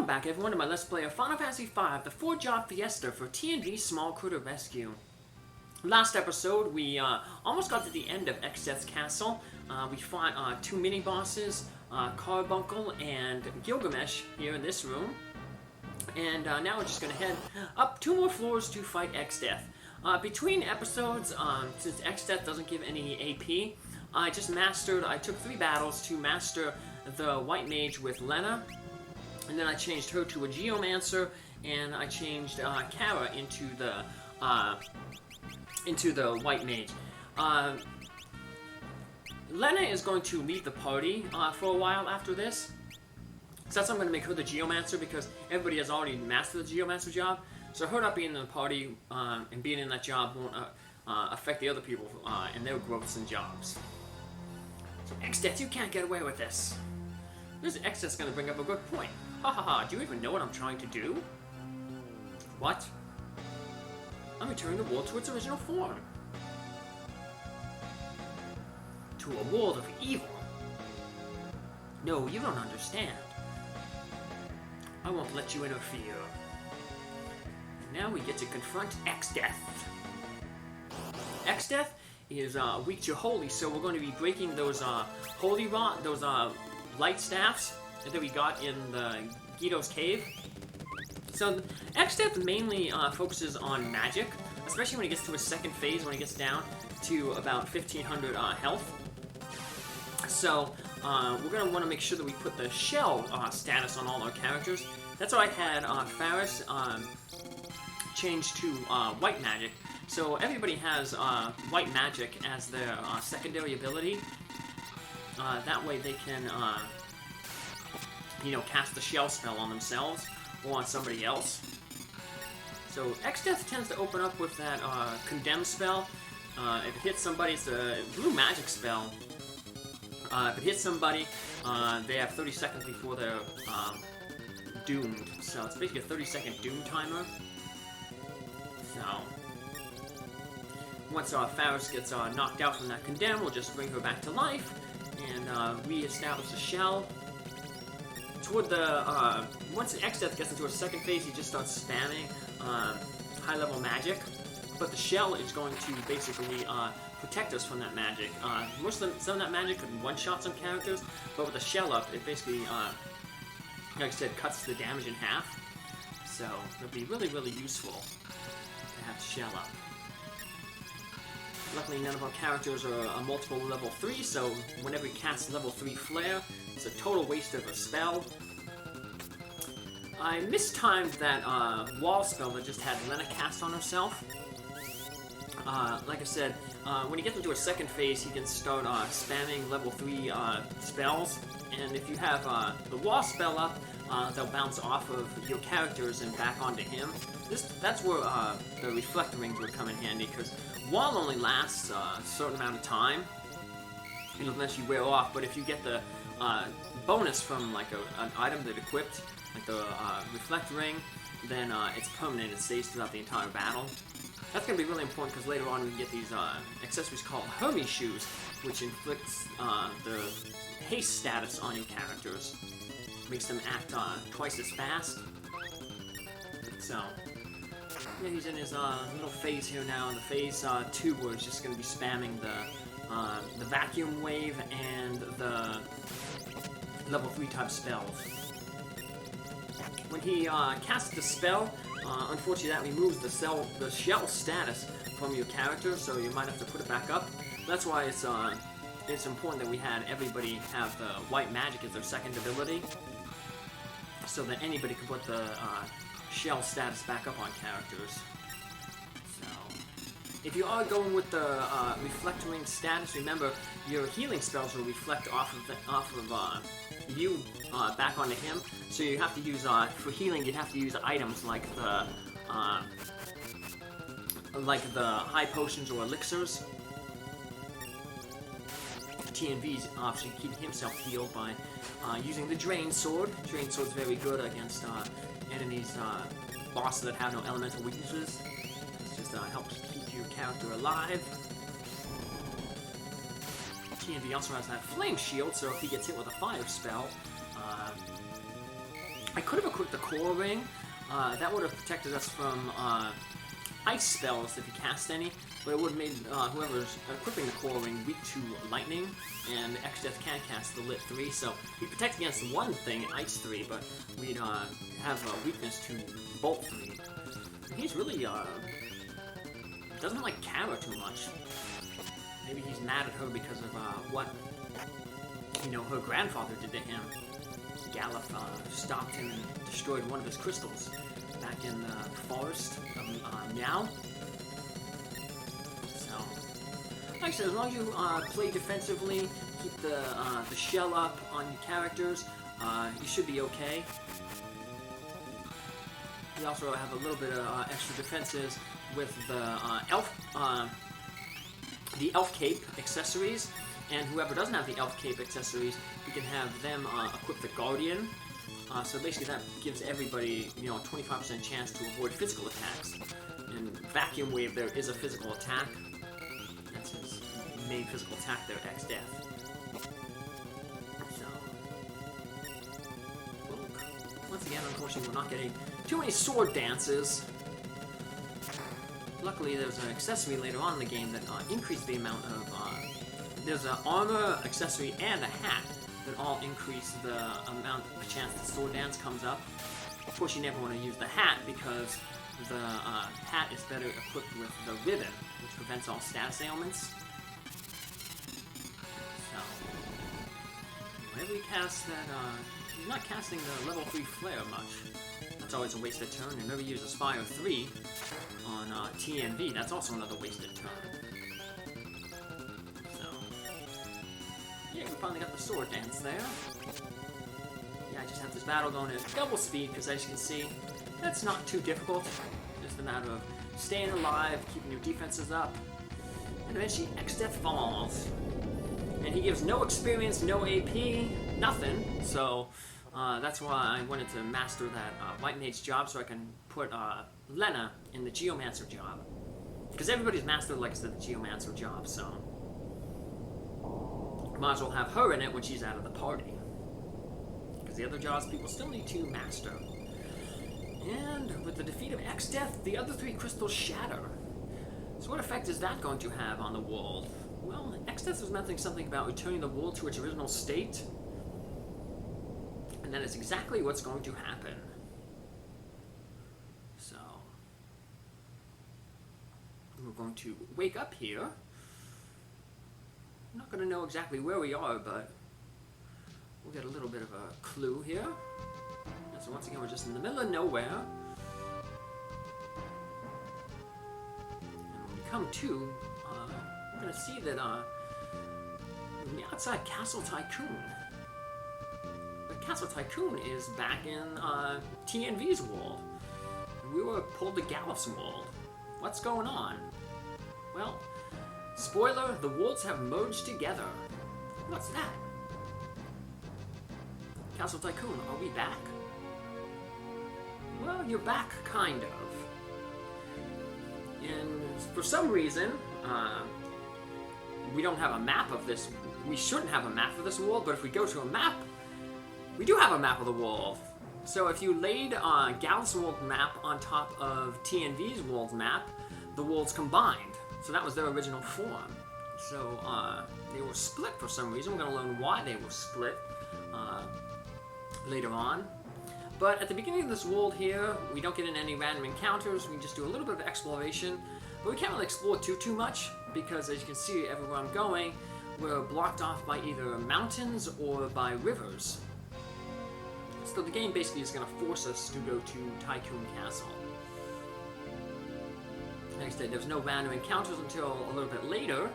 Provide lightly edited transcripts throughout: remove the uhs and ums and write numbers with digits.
back everyone to my Let's Play of Final Fantasy V, the 4-job Fiesta for T&V Small Critter Rescue. Last episode, we almost got to the end of Exdeath's castle. We fought 2 mini-bosses, Carbuncle and Gilgamesh here in this room. And now we're just going to head up 2 more floors to fight Exdeath. Between episodes, since Exdeath doesn't give any AP, I took 3 battles to master the White Mage with Lenna. And then I changed her to a Geomancer, and I changed Cara into the White Mage. Lenna is going to leave the party for a while after this. So that's why I'm going to make her the Geomancer, because everybody has already mastered the Geomancer job. So her not being in the party and being in that job won't affect the other people and their growths and jobs. So Exdeath, you can't get away with this. This Exdeath's going to bring up a good point. Ha ha ha, do you even know what I'm trying to do? What? I'm returning the world to its original form. To a world of evil. No, you don't understand. I won't let you interfere. And now we get to confront Exdeath. Exdeath is weak to holy, so we're going to be breaking those holy rod, those light staffs that we got in the Guido's cave. So Exdeath mainly focuses on magic, especially when he gets to his second phase, when he gets down to about 1500 health. So we're going to want to make sure that we put the shell status on all our characters. That's why I had Faris changed to white magic. So everybody has white magic as their secondary ability. That way they can cast the shell spell on themselves or on somebody else. So Exdeath tends to open up with that Condemn spell. If it hits somebody, it's a blue magic spell. If it hits somebody, they have 30 seconds before they're doomed. So it's basically a 30-second doom timer. So once Faris gets knocked out from that Condemn, we'll just bring her back to life and re-establish the shell. Toward the once Exdeath gets into a second phase, he just starts spamming high-level magic, but the shell is going to basically protect us from that magic. Some of that magic could one-shot some characters, but with the shell up, it basically, like I said, cuts the damage in half. So it'll be really, really useful to have shell up. Luckily, none of our characters are a multiple level 3, so whenever we cast level 3 flare, it's a total waste of a spell. I mistimed that wall spell that just had Lenna cast on herself. Like I said, when he gets into a second phase, he can start spamming level 3 spells, and if you have the wall spell up, they'll bounce off of your characters and back onto him. That's where the reflect rings would come in handy, because wall only lasts a certain amount of time, unless you wear off, but if you get the bonus from like an item that equipped, like the reflect ring, then it's permanent, it stays throughout the entire battle. That's going to be really important, because later on we get these accessories called Hermes shoes, which inflicts the haste status on your characters. Makes them act twice as fast. So yeah, he's in his little phase here now. In the phase 2, where he's just going to be spamming the vacuum wave and the level 3 type spells. When he casts the spell, unfortunately that removes the shell status from your character, so you might have to put it back up. That's why it's important that we had everybody have the white magic as their second ability, so that anybody can put the shell status back up on characters. So, if you are going with the reflect ring status, remember your healing spells will reflect off of you back onto him. So you have to use for healing. You have to use items like the high potions or elixirs. T&V's obviously keeping himself healed by using the Drain Sword. Drain Sword's very good against enemies, bosses that have no elemental weaknesses. It just helps keep your character alive. T&V also has that Flame Shield, so if he gets hit with a fire spell, I could have equipped the core ring. That would have protected us from ice spells if he cast any, but it would have made whoever's equipping the core ring weak to lightning, and Exdeath can't cast the lit 3, so we protect against one thing, ice 3, but we'd have a weakness to bolt 3. And he's really doesn't like Cara too much. Maybe he's mad at her because of what her grandfather did to him. Galuf stopped him and destroyed one of his crystals back in the forest of Meow. So, like I said, as long as you play defensively, keep the shell up on your characters, you should be okay. We also have a little bit of extra defenses with the elf cape accessories, and whoever doesn't have the elf cape accessories, we can have them equip the guardian. So basically that gives everybody, 25% chance to avoid physical attacks. In Vacuum Wave there is a physical attack. That's his main physical attack there, Exdeath. So, once again, unfortunately, we're not getting too many sword dances. Luckily, there's an accessory later on in the game that increased the amount of... there's an armor, accessory, and a hat that all increase the amount of chance that sword dance comes up. Of course, you never want to use the hat because the hat is better equipped with the ribbon, which prevents all status ailments. So, whenever you cast that, you're not casting the level 3 flare much. That's always a wasted turn. And whenever you use Aspire 3 on TNV, that's also another wasted turn. So, yeah, we finally got the sword dance there. Yeah, I just have this battle going at double speed, because as you can see, that's not too difficult. Just a matter of staying alive, keeping your defenses up, and eventually Exdeath falls. And he gives no experience, no AP, nothing, so that's why I wanted to master that White Mage job so I can put Lenna in the Geomancer job. Because everybody's mastered, like I said, the Geomancer job, so might as well have her in it when she's out of the party. Because the other jobs people still need to master. And with the defeat of Exdeath, the other 3 crystals shatter. So what effect is that going to have on the world? Well, Exdeath was mentioning something about returning the world to its original state. And that is exactly what's going to happen. So, we're going to wake up here. I'm not going to know exactly where we are, but we'll get a little bit of a clue here. And so once again, we're just in the middle of nowhere. And when we come to, we're going to see that we're outside Castle Tycoon. But Castle Tycoon is back in TNV's world. We were pulled to Galuf's world. What's going on? Well, spoiler, the worlds have merged together. What's that? Castle Tycoon, are we back? Well, you're back, kind of. And for some reason, we don't have a map of this. We shouldn't have a map of this world, but if we go to a map, we do have a map of the world. So if you laid Galuf's world map on top of TNV's world map, the worlds combined. So that was their original form. So they were split for some reason. We're going to learn why they were split later on. But at the beginning of this world here, we don't get in any random encounters. We just do a little bit of exploration. But we can't really explore too much, because as you can see, everywhere I'm going, we're blocked off by either mountains or by rivers. So the game basically is going to force us to go to Tycoon Castle. Like I said, there's no random encounters until a little bit later.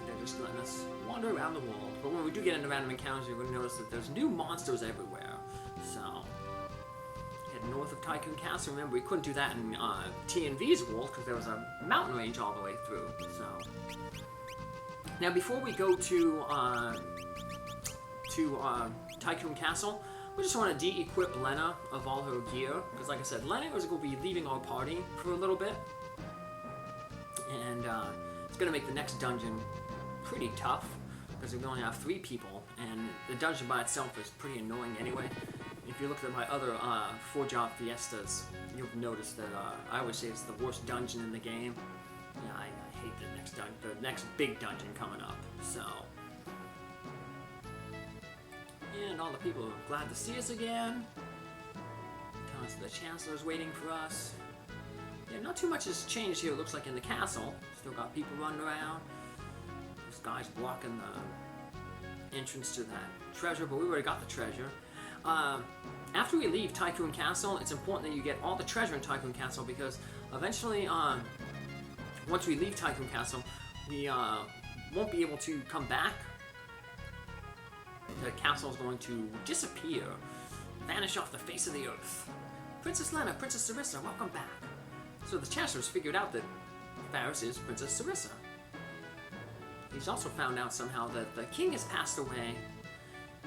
They're just letting us wander around the world. But when we do get into random encounters, you're going to notice that there's new monsters everywhere. So, head north of Tycoon Castle. Remember, we couldn't do that in TNV's world because there was a mountain range all the way through. So, now before we go to Tycoon Castle, we just want to de-equip Lenna of all her gear, because like I said, Lenna is going to be leaving our party for a little bit, and it's going to make the next dungeon pretty tough, because we only have 3 people and the dungeon by itself is pretty annoying anyway. If you look at my other 4-job Fiestas, you'll notice that I always say it's the worst dungeon in the game. Yeah, I hate the next big dungeon coming up. So, and all the people are glad to see us again. Telling us the Chancellor's waiting for us. Yeah, not too much has changed here. It looks like in the castle, still got people running around. This guy's blocking the entrance to that treasure, but we already got the treasure. After we leave Tycoon Castle, it's important that you get all the treasure in Tycoon Castle because eventually, once we leave Tycoon Castle, we won't be able to come back. The castle is going to disappear, vanish off the face of the earth. Princess Lenna, Princess Sarissa, welcome back. So the Chancellor's figured out that Faris is Princess Sarissa. He's also found out somehow that the king has passed away.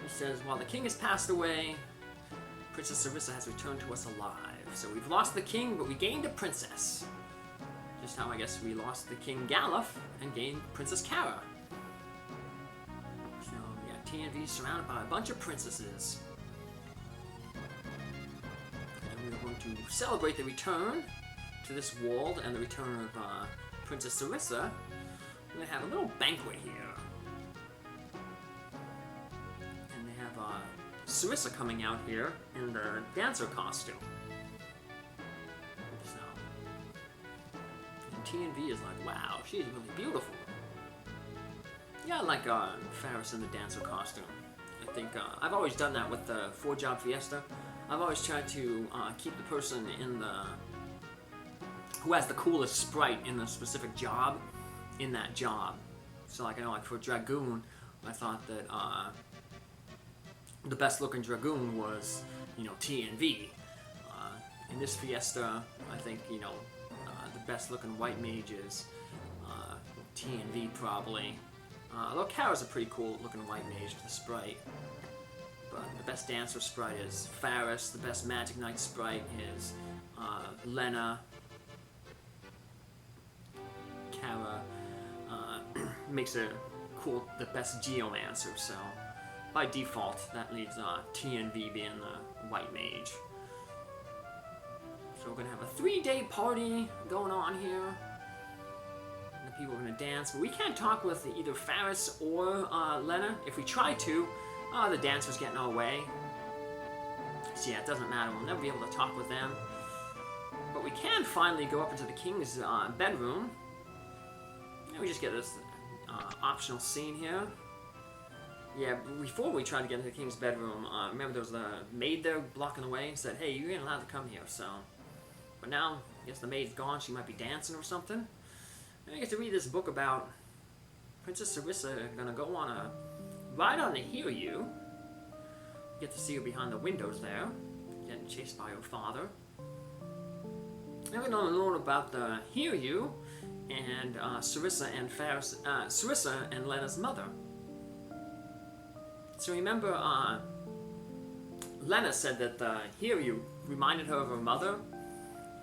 He says, while the king has passed away, Princess Sarissa has returned to us alive. So we've lost the king, but we gained a princess. Just how I guess we lost the King Galuf and gained Princess Cara. So yeah, TNV is surrounded by a bunch of princesses. And we're going to celebrate the return to this world and the return of Princess Sarissa. We're going to have a little banquet here. Sarissa coming out here in the dancer costume. So, and TNV is like, wow, she's really beautiful. Yeah, I like Faris in the dancer costume. I think I've always done that with the 4-job Fiesta. I've always tried to keep the person in the who has the coolest sprite in the specific job in that job. So like I know, like for Dragoon, I thought that the best looking Dragoon was, you know, TNV. In this Fiesta, I think, you know, the best looking white mage is TNV probably. Although Cara's a pretty cool looking white mage with the sprite. But the best dancer sprite is Faris, the best Magic Knight sprite is Lenna. Cara makes the best Geomancer, so by default, that leaves TNV being the white mage. So we're going to have a 3-day party going on here. And the people are going to dance. But we can't talk with either Faris or Lenna. If we try to, the dancers get in our way. So yeah, it doesn't matter. We'll never be able to talk with them. But we can finally go up into the king's bedroom. And we just get this optional scene here. Yeah, before we tried to get into the king's bedroom, remember there was a maid there blocking the way and said, hey, you ain't allowed to come here, so. But now, I guess the maid's gone, she might be dancing or something. And I get to read this book about Princess Sarissa gonna go on a ride on the Hiryu. You get to see her behind the windows there, getting chased by her father. And we're gonna learn about the Hiryu and Sarissa and Faris, Sarissa and Lenna's mother. So remember, Lenna said that Hiryu reminded her of her mother.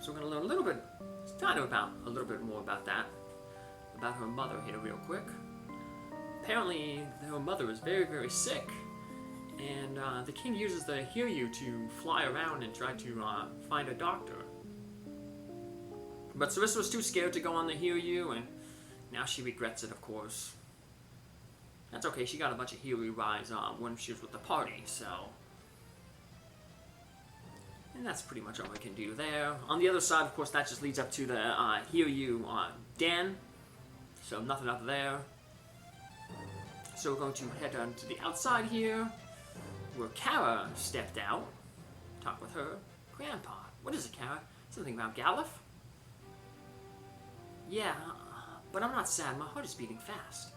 So we're going to learn a little bit more about that. About her mother here real quick. Apparently, her mother is very, very sick. And the king uses the Hiryu to fly around and try to find a doctor. But Sarissa was too scared to go on the Hiryu, and now she regrets it, of course. That's okay, she got a bunch of Hiryu rides when she was with the party, so. And that's pretty much all we can do there. On the other side, of course, that just leads up to the Hiryu den. So nothing up there. So we're going to head on to the outside here, where Cara stepped out. Talk with her grandpa. What is it, Cara? Something about Galuf? Yeah, but I'm not sad. My heart is beating fast.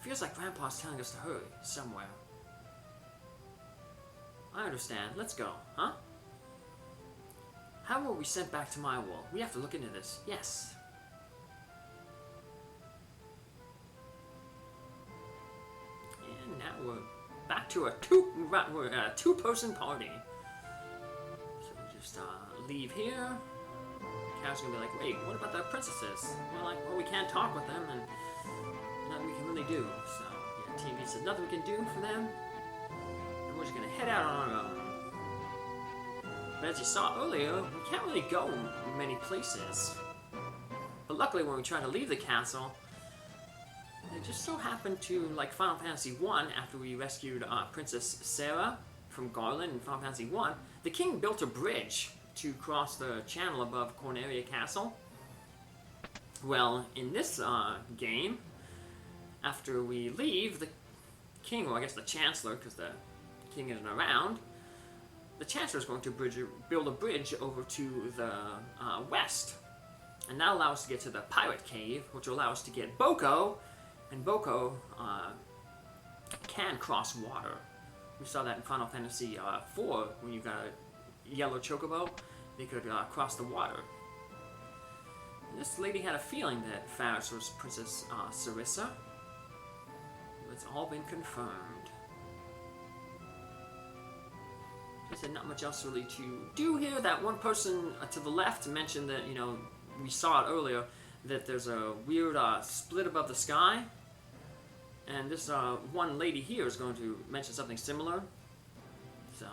Feels like Grandpa's telling us to hurry, somewhere. I understand. Let's go, huh? How were we sent back to my world? We have to look into this. Yes. And now we're back to a two-person party. So we'll just leave here. Cara's gonna be like, wait, what about the princesses? We're like, well, we can't talk with them, and nothing we can really do. So, TV said nothing we can do for them. And we're just gonna head out on our own. But as you saw earlier, we can't really go many places. But luckily when we tried to leave the castle, it just so happened to, like Final Fantasy I, after we rescued Princess Sarah from Garland in Final Fantasy I, the king built a bridge to cross the channel above Corneria Castle. Well, in this game, after we leave, the king, or I guess the chancellor, because the king isn't around, the chancellor is going to build a bridge over to the west. And that allows us to get to the pirate cave, which will allow us to get Boko, and Boko can cross water. We saw that in Final Fantasy IV, when you got a yellow chocobo, they could cross the water. And this lady had a feeling that Faris was Princess Sarissa. It's all been confirmed. I said not much else really to do here. That one person to the left mentioned that, you know, we saw it earlier, that there's a weird split above the sky. And this one lady here is going to mention something similar. So,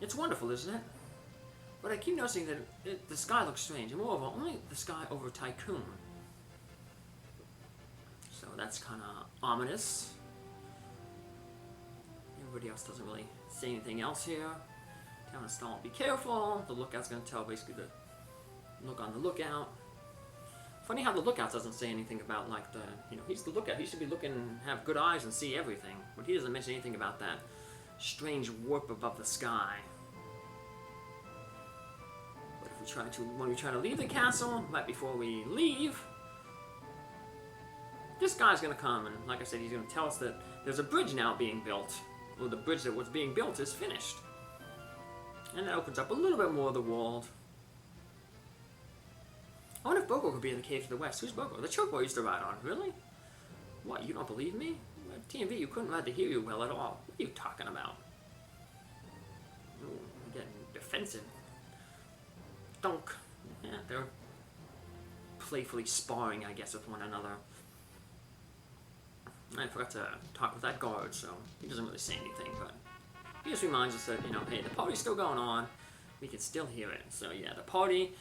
it's wonderful, isn't it? But I keep noticing that the sky looks strange. And moreover, only the sky over Tycoon. So that's kind of ominous. Everybody else doesn't really say anything else here. Tell us to all be careful. The lookout's going to tell basically to look on the lookout. Funny how the lookout doesn't say anything about, like, the, you know, he's the lookout. He should be looking, have good eyes and see everything. But he doesn't mention anything about that strange warp above the sky. But if we try to, when we try to leave the castle, right before we leave, this guy's going to come, and like I said, he's going to tell us that there's a bridge now being built. Well, the bridge that was being built is finished. And that opens up a little bit more of the world. I wonder if Boko could be in the cave to the west. Who's Boko? The chocobo used to ride on. Really? What, you don't believe me? At TMV, you couldn't ride the Hiryu well at all. What are you talking about? Ooh, I'm getting defensive. Dunk. Yeah, they're playfully sparring, I guess, with one another. I forgot to talk with that guard, so he doesn't really say anything, but he just reminds us that, you know, hey, the party's still going on. We can still hear it. So, yeah, the party...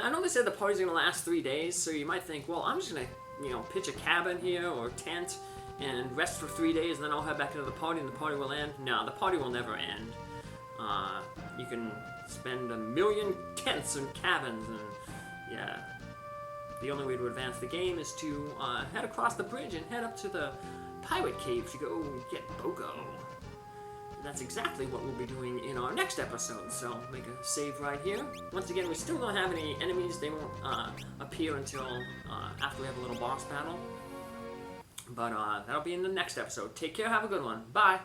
I know they said the party's going to last 3 days, so you might think, well, I'm just going to, you know, pitch a cabin here or tent and rest for 3 days, and then I'll head back into the party and the party will end. No, the party will never end. You can spend 1,000,000 tents and cabins, and yeah. The only way to advance the game is to head across the bridge and head up to the pirate cave to go get Boko. And that's exactly what we'll be doing in our next episode, so make a save right here. Once again, we still don't have any enemies. They won't appear until after we have a little boss battle. But that'll be in the next episode. Take care, have a good one. Bye!